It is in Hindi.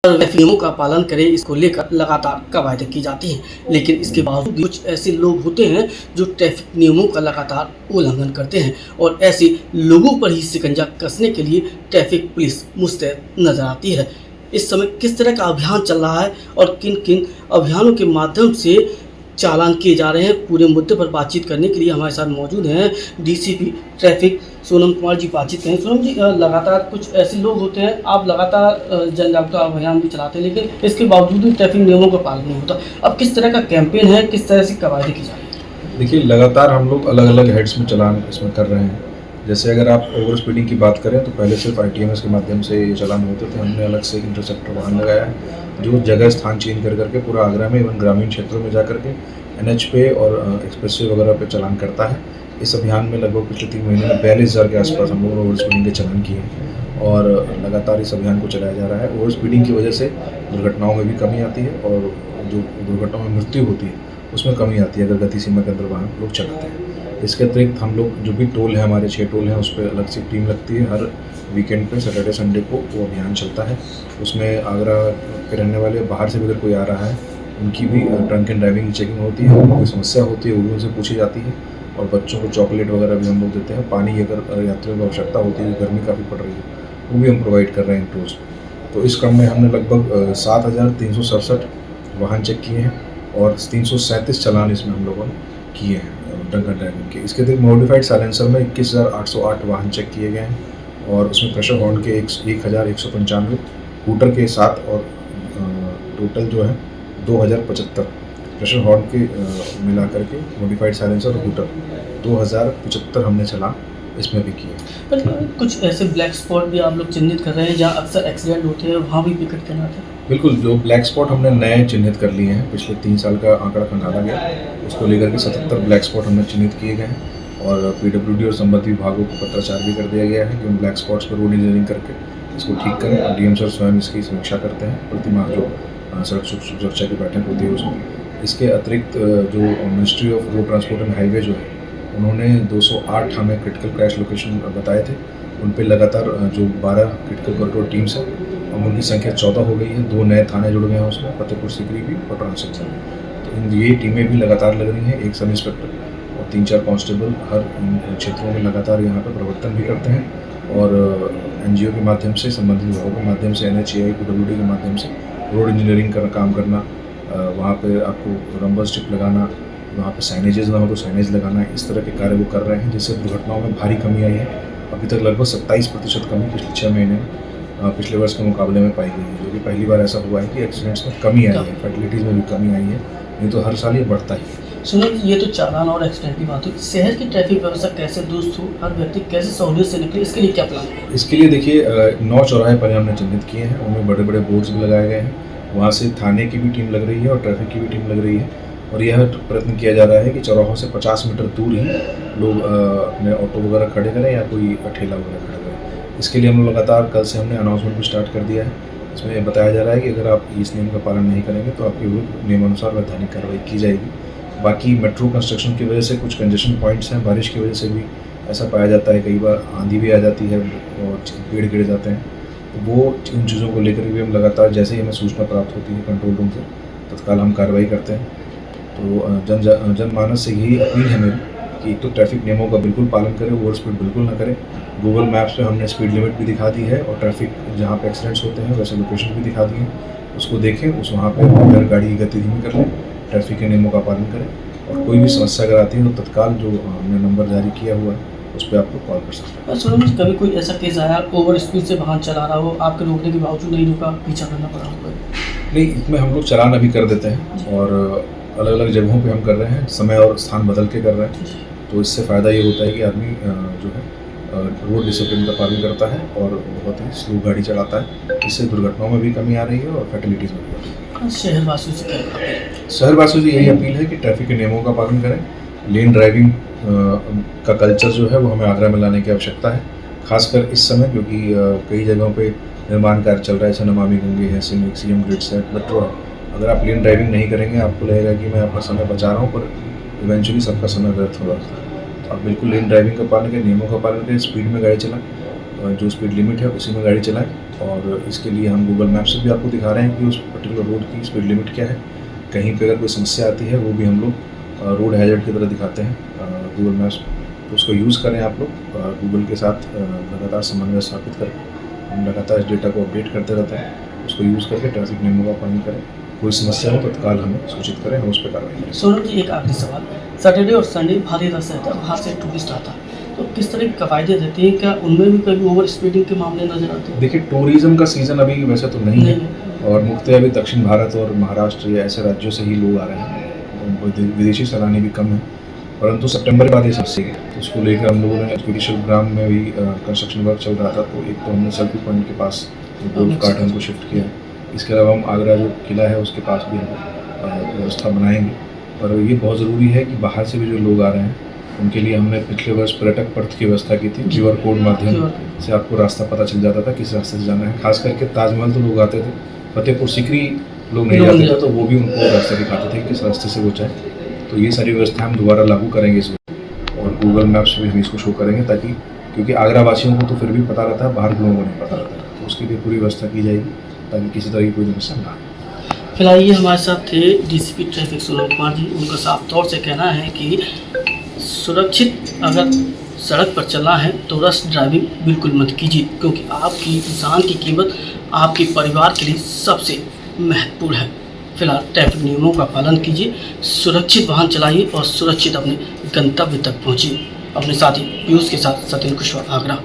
ट्रैफिक नियमों का पालन करें, इसको लेकर लगातार कवायद की जाती हैं, लेकिन इसके बावजूद भी कुछ ऐसे लोग होते हैं जो ट्रैफिक नियमों का लगातार उल्लंघन करते हैं और ऐसे लोगों पर ही शिकंजा कसने के लिए ट्रैफिक पुलिस मुस्तैद नजर आती है। इस समय किस तरह का अभियान चल रहा है और किन किन अभियानों के माध्यम से चालान किए जा रहे हैं, पूरे मुद्दे पर बातचीत करने के लिए हमारे साथ मौजूद हैं डीसीपी ट्रैफिक सोनम कुमार जी। बातचीत करें सोनम जी, लगातार कुछ ऐसे लोग होते हैं, आप लगातार जन जागरूकता अभियान भी चलाते हैं, लेकिन इसके बावजूद भी ट्रैफिक नियमों का पालन नहीं होता। अब किस तरह का कैंपेन है, किस तरह से कवायद की जा रही है? देखिए, लगातार हम लोग अलग अलग हेड्स में चलान इसमें कर रहे हैं। जैसे अगर आप ओवर स्पीडिंग की बात करें तो पहले सिर्फ ITMS के माध्यम से ये चलान होते थे। हमने अलग से इंटरसेप्टर वाहन लगाया है जो जगह स्थान चेंज कर करके पूरा आगरा में एवं ग्रामीण क्षेत्रों में जा करके NH पे और एक्सप्रेसवे वगैरह पे चलान करता है। इस अभियान में लगभग पिछले 3 महीने में 42,000 के आसपास हम लोगों ने ओवर स्पीडिंग के चलान किए हैं और लगातार इस अभियान को चलाया जा रहा है। ओवर स्पीडिंग की वजह से दुर्घटनाओं में भी कमी आती है और जो दुर्घटनाओं में मृत्यु होती है उसमें कमी आती है अगर गति सीमा के अंदर वाहन लोग चलाते हैं। इसके अतिरिक्त हम लोग जो भी टोल है, हमारे 6 टोल हैं, उस पर अलग से टीम लगती है। हर वीकेंड पे सैटरडे संडे को वो अभियान चलता है। उसमें आगरा के रहने वाले बाहर से भी अगर कोई आ रहा है उनकी भी ड्रंक एंड ड्राइविंग की चेकिंग होती है। उनको कोई समस्या होती है वो भी उनसे पूछी जाती है और बच्चों को चॉकलेट वगैरह भी हम लोग देते हैं। पानी अगर यात्रियों को आवश्यकता होती है, गर्मी काफ़ी पड़ रही है, वो भी हम प्रोवाइड कर रहे हैं टूर्स। तो इस क्रम में हमने लगभग 7,367 वाहन चेक किए हैं और 337 चालान इसमें हम लोगों ने किए हैं ड्रंक एंड ड्राइविंग के। इसके अतिरिक्त मॉडिफाइड साइलेंसर में 21,808 वाहन चेक किए गए हैं और उसमें प्रेशर हॉर्न के 1,195 हूटर के साथ और टोटल जो है 2,075 प्रेशर हॉर्न के मिला करके मॉडिफाइड साइलेंसर और हूटर 2,075 हमने चलान इसमें भी किए। पर कुछ ऐसे ब्लैक स्पॉट भी आप लोग चिन्हित कर रहे हैं जहाँ अक्सर एक्सीडेंट होते हैं, वहाँ भी पिकट करना था? बिल्कुल, जो ब्लैक स्पॉट हमने नए चिन्हित कर लिए हैं, पिछले 3 साल का आंकड़ा खंगाला गया, उसको लेकर के 77 ब्लैक स्पॉट हमने चिन्हित किए गए हैं और PWD और संबंधित विभागों को पत्राचार भी कर दिया गया है कि उन ब्लैक स्पॉट्स पर रोड इंजीनियरिंग करके इसको ठीक करें। और DM सर स्वयं इसकी समीक्षा करते हैं प्रतिमाह जो सड़क सुरक्षा की बैठक होती है उसमें। इसके अतिरिक्त जो ministry of road transport and highway जो है, उन्होंने 208 हमें क्रिटिकल क्रैश लोकेशन बताए थे। उन पे लगातार जो 12 क्रिटिकल कंट्रोल टीम्स हैं, अब उनकी संख्या 14 हो गई है। 2 नए थाने जुड़ गए हैं उसमें, फतेहपुर सीकरी भी और ट्रांसपोर्ट में। तो ये टीमें भी लगातार लग रही हैं। 1 सब इंस्पेक्टर और 3-4 कांस्टेबल हर क्षेत्रों में लगातार यहाँ पर प्रवर्तन भी करते हैं और NGO के माध्यम से, संबंधित विभागों के माध्यम से, NHAI PWD के माध्यम से रोड इंजीनियरिंग का काम करना, वहाँ पे आपको रंबर स्ट्रिप लगाना, वहाँ पे साइनेजेस ना हो तो साइनेज लगाना, इस तरह के कार्य वो कर रहे हैं जिससे दुर्घटनाओं में भारी कमी आई है। अभी तक लगभग 27% कमी पिछले 6 महीने में पिछले वर्ष के मुकाबले में पाई गई है, जो कि पहली बार ऐसा हुआ है कि एक्सीडेंट्स में कमी आई है, फैटलिटीज़ में भी कमी आई है। नहीं तो हर साल ये बढ़ता ही है। सुनिए, ये तो चालान और एक्सीडेंट की बात हुई, शहर की ट्रैफिक व्यवस्था कैसे दुरुस्त हो, हर व्यक्ति कैसे सहूलियत से निकले, इसके लिए क्या प्लान है? इसके लिए देखिए, 9 चौराहे पर हमने चिन्हित किए हैं, उनमें बड़े बड़े बोर्ड्स भी लगाए गए हैं। वहाँ से थाने की भी टीम लग रही है और ट्रैफिक की भी टीम लग रही है और यह प्रयत्न किया जा रहा है कि चौराहों से 50 मीटर दूर ही लोग अपने ऑटो वगैरह खड़े करें या कोई ठेला वगैरह खड़ा करें। इसके लिए हम लोग लगातार कल से हमने अनाउंसमेंट भी स्टार्ट कर दिया है। इसमें बताया जा रहा है कि अगर आप इस नियम का पालन नहीं करेंगे तो आपके विरुद्ध नियमानुसार वैधानिक कार्रवाई की जाएगी। बाकी मेट्रो कंस्ट्रक्शन की वजह से कुछ कंजेशन पॉइंट्स हैं, बारिश की वजह से भी ऐसा पाया जाता है, कई बार आंधी भी आ जाती है और पेड़ गिर जाते हैं। तो वो इन चीज़ों को लेकर भी हम लगातार, जैसे ही हमें सूचना प्राप्त होती है कंट्रोल रूम से, तत्काल हम कार्रवाई करते हैं। तो जनमानस से यही अपील है मेरी कि एक तो ट्रैफिक नियमों का बिल्कुल पालन करें, ओवर स्पीड बिल्कुल ना करें। गूगल मैप्स पे हमने स्पीड लिमिट भी दिखा दी है और ट्रैफिक जहाँ पे एक्सीडेंट्स होते हैं वैसे लोकेशन भी दिखा दी है, उसको देखें, उस वहाँ पे अगर गाड़ी की गति धीमी कर लें, ट्रैफिक के नियमों का पालन करें और कोई भी समस्या अगर आती है तो तत्काल जो हमने नंबर जारी किया हुआ है उस पर आप लोग कॉल कर सकते हैं। सुनो, कभी कोई ऐसा केस आया ओवर स्पीड से वाहन चला रहा हो, आपके रोकने के बावजूद नहीं रुका, पीछा करना पड़ा हो? नहीं, इसमें हम लोग चालान अभी कर देते हैं और अलग अलग जगहों पे हम कर रहे हैं, समय और स्थान बदल के कर रहे हैं। तो इससे फ़ायदा ये होता है कि आदमी जो है रोड डिसिप्लिन का पालन करता है और बहुत ही स्लो गाड़ी चलाता है। इससे दुर्घटनाओं में भी कमी आ रही है और फैटलिटीज़ में भी। शहरवासियों से क्या? शहरवासियों से यही अपील है कि ट्रैफिक के नियमों का पालन करें। लेन ड्राइविंग का कल्चर जो है वो हमें आगरा में लाने की आवश्यकता है, खासकर इस समय, क्योंकि कई जगहों पे निर्माण कार्य चल रहा है, जैसे नमामि गंगे है, CM ग्रिड्स है, मेट्रो है। अगर आप लेन ड्राइविंग नहीं करेंगे, आपको लगेगा कि मैं अपना समय बचा रहा हूँ, पर इवेंचुअली सबका समय व्यर्थ हो रहा है। तो आप बिल्कुल लेन ड्राइविंग का पालन करें, नियमों का पालन करें, स्पीड में गाड़ी चलाएं जो स्पीड लिमिट है उसी में गाड़ी चलाएं। और इसके लिए हम गूगल मैप से भी आपको दिखा रहे हैं कि उस पर्टिकुलर रोड की स्पीड लिमिट क्या है। कहीं पे अगर कोई समस्या आती है वो भी हम लोग रोड हैजर्ड की तरह दिखाते हैं गूगल मैप्स। तो उसको यूज़ करें आप लोग गूगल के साथ लगातार समन्वय स्थापित करें। हम लगातार इस डेटा को अपडेट करते रहते हैं। उसको यूज़ करके ट्रैफिक नियमों का पालन करें। कोई समस्या हो तत्काल हमें सूचित करें, हम उस पर कार्रवाई करें। सोनू जी, एक आखिरी सवाल, सैटरडे और संडे भारी रश रहता है, बाहर से टूरिस्ट आता है, तो किस तरह की कवायदे रहती हैं? क्या उनमें भी कभी ओवर स्पीडिंग के मामले नजर आते हैं? देखिए, टूरिज़्म का सीज़न अभी वैसे तो नहीं है और मुख्यतः अभी दक्षिण भारत और महाराष्ट्र या ऐसे राज्यों से ही लोग आ रहे हैं। विदेशी सैलानी भी कम है, परंतु सितंबर के बाद ये समस्या है। तो उसको लेकर हम लोगों ने क्योंकि शिल्पग्राम में भी कंस्ट्रक्शन वर्क चल रहा था, तो एक तो हमने सेल्फी पॉइंट के पास गोल्फ कार्ट हमको शिफ्ट किया। इसके अलावा हम आगरा जो किला है उसके पास भी हम व्यवस्था बनाएंगे। पर ये बहुत ज़रूरी है कि बाहर से भी जो लोग आ रहे हैं उनके लिए हमने पिछले वर्ष पर्यटक पर्थ की व्यवस्था की थी। QR कोड माध्यम से आपको रास्ता पता चल जाता था किस रास्ते से जाना है। खास करके ताजमहल तो लोग आते थे, फतेहपुर सीकरी लोग नहीं जाते थे, तो वो भी उनको रास्ता दिखाते थे किस रास्ते से वो जाए। तो ये सारी व्यवस्था हम दोबारा लागू करेंगे इस और गूगल मैप्स में हम इसको शो करेंगे, ताकि क्योंकि आगरा वासियों को तो फिर भी पता रहता है, बाहर के लोगों को नहीं पता रहता है। तो उसके लिए पूरी व्यवस्था की जाएगी ताकि किसी तरह की कोई समस्या ना आए। फिलहाल ये हमारे साथ थे DCP ट्रैफिक सोनू कुमार जी। उनका साफ तौर से कहना है कि सुरक्षित अगर सड़क पर चलना है तो रश ड्राइविंग बिल्कुल मत कीजिए, क्योंकि आपकी जान की कीमत आपके परिवार के लिए सबसे महत्वपूर्ण है। फिलहाल ट्रैफिक नियमों का पालन कीजिए, सुरक्षित वाहन चलाइए और सुरक्षित अपने गंतव्य तक पहुंचिए। अपने साथी पीयूष के साथ सत्येंद्र कुशवाहा, आगरा।